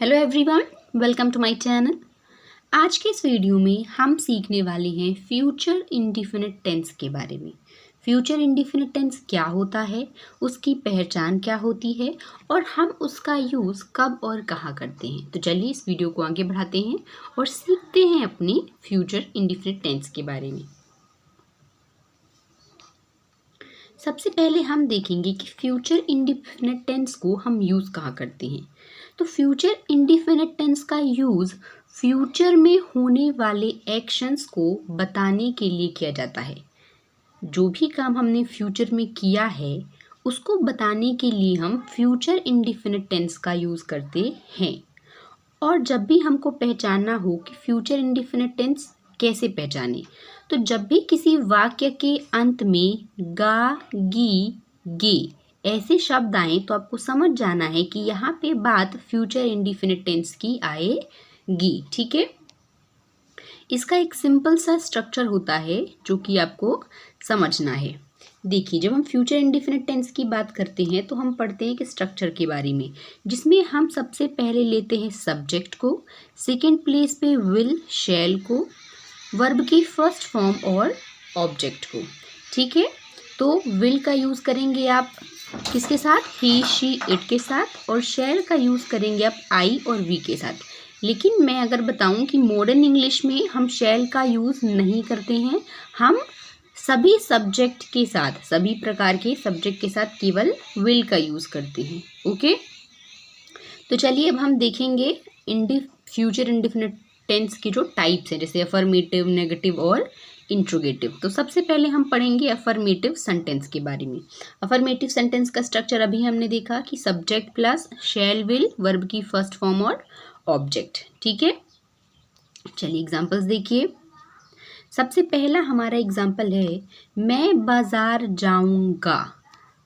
Hello everyone, welcome to my channel. आज के इस वीडियो में हम सीखने वाले हैं फ्यूचर इंडिफिनिट टेंस के बारे में। फ्यूचर इंडिफिनिट टेंस क्या होता है, उसकी पहचान क्या होती है और हम उसका यूज़ कब और कहाँ करते हैं। तो चलिए इस वीडियो को आगे बढ़ाते हैं और सीखते हैं अपनी फ्यूचर इंडिफिनिट टेंस के बारे में। सबसे पहले हम देखेंगे कि फ्यूचर इंडिफिनिट टेंस को हम यूज़ कहाँ करते हैं। तो फ्यूचर इंडिफिनिट टेंस का यूज़ फ्यूचर में होने वाले एक्शंस को बताने के लिए किया जाता है। जो भी काम हमने फ्यूचर में किया है उसको बताने के लिए हम फ्यूचर इंडिफिनिट टेंस का यूज़ करते हैं। और जब भी हमको पहचानना हो कि फ्यूचर इंडिफिनिट टेंस कैसे पहचाने, तो जब भी किसी वाक्य के अंत में गा, गी, गे ऐसे शब्द आए तो आपको समझ जाना है कि यहाँ पे बात फ्यूचर इंडिफिनिट टेंस की आएगी। ठीक है, इसका एक सिंपल सा स्ट्रक्चर होता है जो कि आपको समझना है। देखिए, जब हम फ्यूचर इंडिफिनिट टेंस की बात करते हैं तो हम पढ़ते हैं कि स्ट्रक्चर के बारे में, जिसमें हम सबसे पहले लेते हैं सब्जेक्ट को, सेकेंड प्लेस पे विल शैल को, वर्ब की फर्स्ट फॉर्म और ऑब्जेक्ट को। ठीक है, तो विल का यूज़ करेंगे आप किसके साथ, ही, शी, इट के साथ, और शैल का यूज़ करेंगे आप आई और वी के साथ। लेकिन मैं अगर बताऊं कि मॉडर्न इंग्लिश में हम शैल का यूज़ नहीं करते हैं, हम सभी सब्जेक्ट के साथ, सभी प्रकार के सब्जेक्ट के साथ केवल विल का यूज़ करते हैं। ओके, तो चलिए अब हम देखेंगे फ्यूचर इंडिफिनिट टेंस की जो टाइप्स हैं, जैसे अफर्मेटिव, नेगेटिव और इंट्रोगेटिव। तो सबसे पहले हम पढ़ेंगे अफर्मेटिव सेंटेंस के बारे में। अफर्मेटिव सेंटेंस का स्ट्रक्चर अभी हमने देखा कि subject plus shell will, verb की फर्स्ट फॉर्म और ऑब्जेक्ट। ठीक है, चलिए एग्जांपल्स देखिए। सबसे पहला हमारा एग्जांपल है, मैं बाजार जाऊंगा।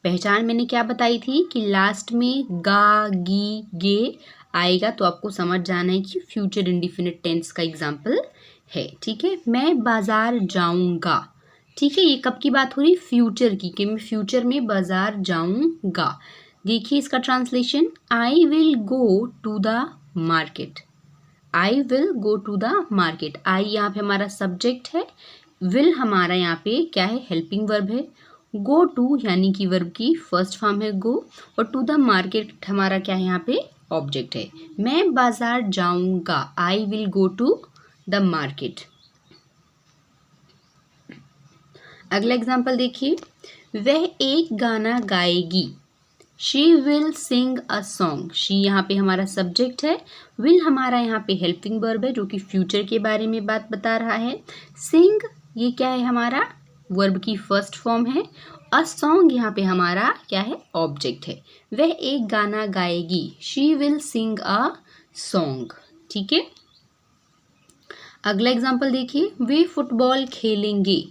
पहचान मैंने क्या बताई थी कि लास्ट में गा, गी, गे आएगा, तो आपको समझ जाना है कि फ्यूचर इंडिफिनिट टेंस का एग्जांपल है। ठीक है, मैं बाजार जाऊंगा। ठीक है, ये कब की बात हो रही, फ्यूचर की, कि मैं फ्यूचर में बाजार जाऊंगा। देखिए इसका translation, I will go to the market. I will go to the market. I यहाँ पे हमारा सब्जेक्ट है, विल हमारा यहाँ पे क्या है, हेल्पिंग वर्ब है, गो टू यानी कि वर्ब की फर्स्ट फॉर्म है गो, और टू द मार्केट हमारा क्या है यहाँ पे, ऑब्जेक्ट है। मैं बाजार जाऊंगा, I will go to the market. अगला एग्जाम्पल देखिए, वह एक गाना गाएगी। She will sing a song. She यहाँ पे हमारा सब्जेक्ट है, विल हमारा यहाँ पे हेल्पिंग वर्ब है जो कि फ्यूचर के बारे में बात बता रहा है। सिंग ये क्या है, हमारा वर्ब की फर्स्ट फॉर्म है। अ सॉन्ग यहाँ पे हमारा क्या है, ऑब्जेक्ट है। वह एक गाना गाएगी, she will sing a song. ठीक है, अगला एग्जाम्पल देखिए, वे फुटबॉल खेलेंगे।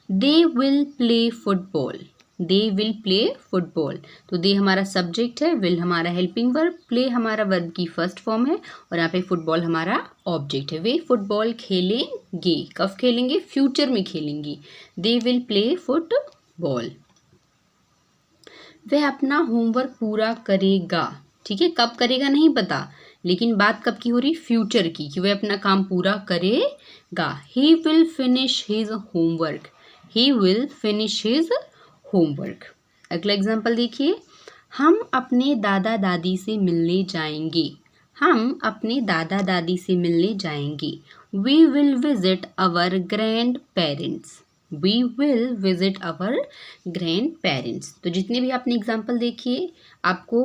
They will play football. They will play football. तो दे हमारा सब्जेक्ट है, विल हमारा हेल्पिंग वर्ब, प्ले हमारा वर्ब की फर्स्ट फॉर्म है, और यहाँ पे फुटबॉल हमारा ऑब्जेक्ट है। वे फुटबॉल खेलेंगे, कब खेलेंगे, फ्यूचर में खेलेंगी। They will play football. वह अपना होमवर्क पूरा करेगा। ठीक है, कब करेगा नहीं पता, लेकिन बात कब की हो रही, फ्यूचर की, कि वह अपना काम पूरा करेगा। He will finish his homework. He will finish his homework. अगला एग्जाम्पल देखिए, हम अपने दादा दादी से मिलने जाएंगे। हम अपने दादा दादी से मिलने जाएंगे। We will visit our grandparents. We will visit our grandparents. तो जितने भी आपने एग्जाम्पल देखिए, आपको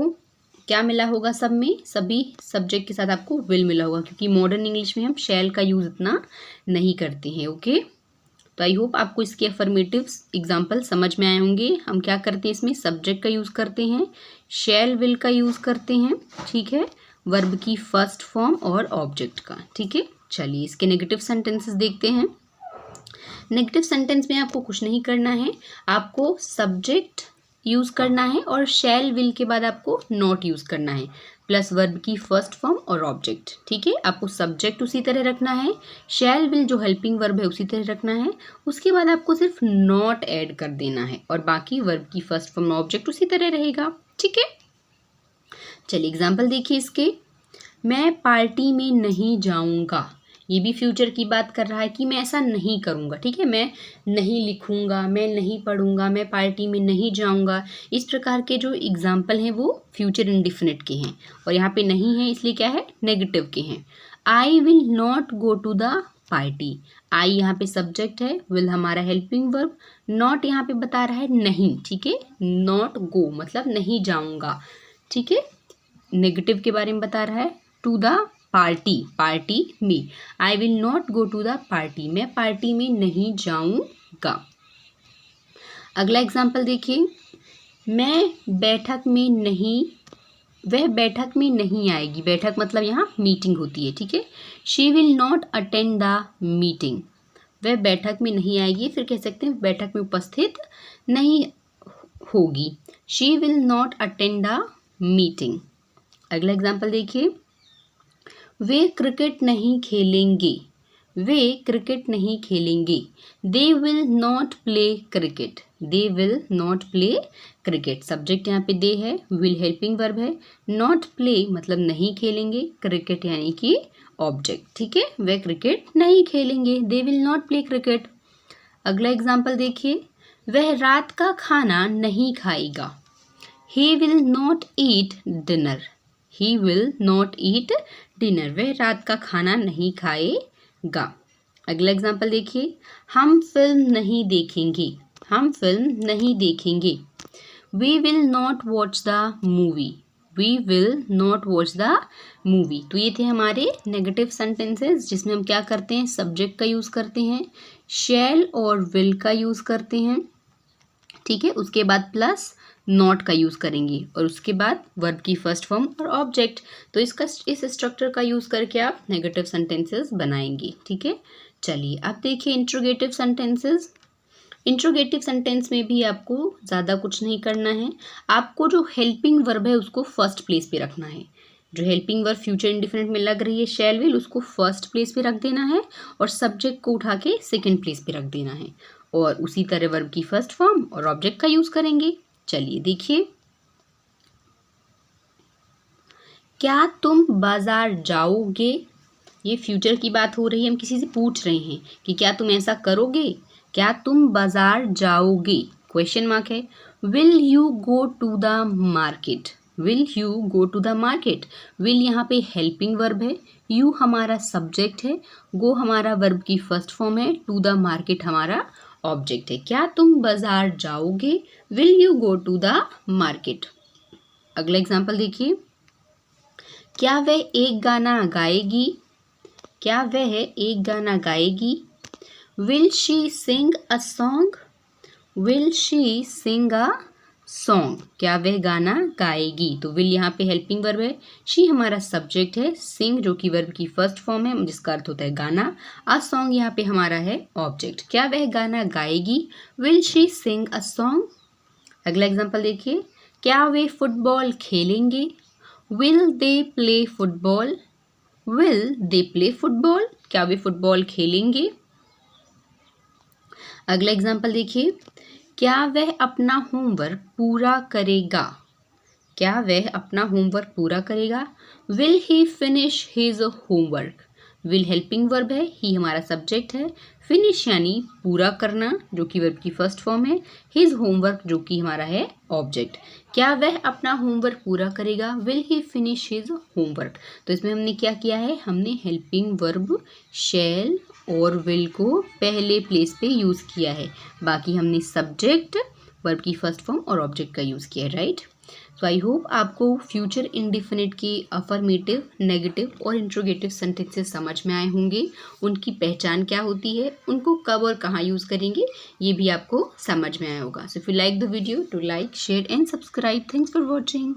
क्या मिला होगा, सब में सभी सब्जेक्ट के साथ आपको विल मिला होगा, क्योंकि मॉडर्न इंग्लिश में हम शैल का यूज़ इतना नहीं करते हैं। ओके, तो आई होप आपको इसके अफर्मेटिव एग्जाम्पल समझ में आए होंगे। हम क्या करते हैं, इसमें सब्जेक्ट का यूज़ करते हैं, शैल विल का यूज़ करते हैं। ठीक है, वर्ब की फर्स्ट फॉर्म और ऑब्जेक्ट का। ठीक है, चलिए इसके नेगेटिव सेंटेंसेस देखते हैं। नेगेटिव सेंटेंस में आपको कुछ नहीं करना है, आपको सब्जेक्ट यूज़ करना है और शैल विल के बाद आपको नॉट यूज़ करना है, प्लस वर्ब की फर्स्ट फॉर्म और ऑब्जेक्ट। ठीक है, आपको सब्जेक्ट उसी तरह रखना है, शैल विल जो हेल्पिंग वर्ब है उसी तरह रखना है, उसके बाद आपको सिर्फ नॉट ऐड कर देना है, और बाकी वर्ब की फर्स्ट फॉर्म ऑब्जेक्ट उसी तरह रहेगा। ठीक है, चलिए एग्जाम्पल देखिए इसके। मैं पार्टी में नहीं जाऊंगा, ये भी फ्यूचर की बात कर रहा है कि मैं ऐसा नहीं करूंगा। ठीक है, मैं नहीं लिखूंगा, मैं नहीं पढ़ूंगा, मैं पार्टी में नहीं जाऊंगा। इस प्रकार के जो एग्जाम्पल हैं वो फ्यूचर इंडिफिनिट के हैं, और यहाँ पे नहीं है इसलिए क्या है, नेगेटिव के हैं। I will not go to the party, I यहाँ पे सब्जेक्ट है, विल हमारा हेल्पिंग वर्ब, नॉट यहाँ पे बता रहा है नहीं। ठीक है, नॉट गो मतलब नहीं जाऊंगा। ठीक है, नेगेटिव के बारे में बता रहा है, टू द पार्टी, पार्टी में, I will not go to the party, मैं पार्टी में नहीं जाऊंगा। अगला एग्जाम्पल देखिए, मैं बैठक में नहीं, वह बैठक में नहीं आएगी, बैठक मतलब यहाँ मीटिंग होती है। ठीक है, she will not attend the meeting, वह बैठक में नहीं आएगी, फिर कह सकते हैं बैठक में उपस्थित नहीं होगी, she will not attend the meeting. अगला एग्जाम्पल देखिए, वे क्रिकेट नहीं खेलेंगे, वे क्रिकेट नहीं खेलेंगे, they will not play cricket, they will not play cricket, subject यहाँ पे दे है, विल हेल्पिंग वर्ब है, नॉट प्ले मतलब नहीं खेलेंगे, क्रिकेट यानी कि ऑब्जेक्ट। ठीक है, वे क्रिकेट नहीं खेलेंगे, they will not play cricket. अगला एग्जाम्पल देखिए, वह रात का खाना नहीं खाएगा, he will not eat dinner, he will not eat dinner, वह रात का खाना नहीं खाएगा। अगला एग्जाम्पल देखिए, हम फिल्म नहीं देखेंगे, हम फिल्म नहीं देखेंगे, we will not watch the movie, we will not watch the movie. तो ये थे हमारे नेगेटिव सेंटेंसेस जिसमें हम क्या करते हैं, सब्जेक्ट का यूज़ करते हैं, शैल और विल का यूज़ करते हैं। ठीक है, उसके बाद प्लस नॉट का यूज़ करेंगे, और उसके बाद वर्ब की फर्स्ट फॉर्म और ऑब्जेक्ट। तो इस स्ट्रक्चर का यूज़ करके आप नेगेटिव सेंटेंसेस बनाएंगे। ठीक है, चलिए अब देखिए इंट्रोगेटिव सेंटेंसेस। इंट्रोगेटिव सेंटेंस में भी आपको ज़्यादा कुछ नहीं करना है, आपको जो हेल्पिंग वर्ब है उसको फर्स्ट प्लेस पे रखना है। जो हेल्पिंग वर्ब फ्यूचर इंडिफिनिट में लग रही है शैल विल, उसको फर्स्ट प्लेस पे रख देना है, और सब्जेक्ट को उठा के सेकेंड प्लेस पे रख देना है, और उसी तरह वर्ब की फर्स्ट फॉर्म और ऑब्जेक्ट का यूज़ करेंगे। चलिए देखिए, क्या तुम बाजार जाओगे, ये फ्यूचर की बात हो रही है, हम किसी से पूछ रहे हैं कि क्या तुम ऐसा करोगे, क्या तुम बाजार जाओगे, क्वेश्चन मार्क है। Will you go to the market, will you go to the market, will यहाँ पे हेल्पिंग वर्ब है, यू हमारा सब्जेक्ट है, गो हमारा वर्ब की फर्स्ट फॉर्म है, टू द मार्केट हमारा ऑब्जेक्ट है। क्या तुम बाजार जाओगे, will you go to the market. अगला एग्जाम्पल देखिए, क्या वह एक गाना गाएगी, क्या वह एक गाना गाएगी, will she sing a song, will she sing a song, क्या वह गाना गाएगी। तो विल यहाँ पे हेल्पिंग वर्ब है, शी हमारा सब्जेक्ट है, सिंग जो कि वर्ब की फर्स्ट फॉर्म है जिसका अर्थ होता है गाना, अ सॉन्ग यहाँ पे हमारा है ऑब्जेक्ट। क्या वह गाना गाएगी, will she sing a song. अगला एग्जाम्पल देखिए, क्या वे फुटबॉल खेलेंगे, will they play football, will they play football, क्या वे फुटबॉल खेलेंगे। अगला एग्जाम्पल देखिए, क्या वह अपना होमवर्क पूरा करेगा, क्या वह अपना होमवर्क पूरा करेगा, will he finish his homework, will helping verb है, ही हमारा सब्जेक्ट है, फिनिश यानी पूरा करना जो कि वर्ब की फर्स्ट फॉर्म है, हिज होमवर्क जो कि हमारा है ऑब्जेक्ट। क्या वह अपना होमवर्क पूरा करेगा, will he finish his homework. तो इसमें हमने क्या किया है, हमने हेल्पिंग वर्ब शैल और विल को पहले प्लेस पे यूज़ किया है, बाकी हमने सब्जेक्ट, वर्ब की फर्स्ट फॉर्म और ऑब्जेक्ट का यूज़ किया है, राइट। सो आई होप आपको फ्यूचर इंडिफिनिट की अफर्मेटिव, नेगेटिव और इंट्रोगेटिव सेंटेंसेस समझ में आए होंगे, उनकी पहचान क्या होती है, उनको कब और कहाँ यूज़ करेंगे ये भी आपको समझ में आया होगा। So if you like the video, to like, share and subscribe. Thanks for watching.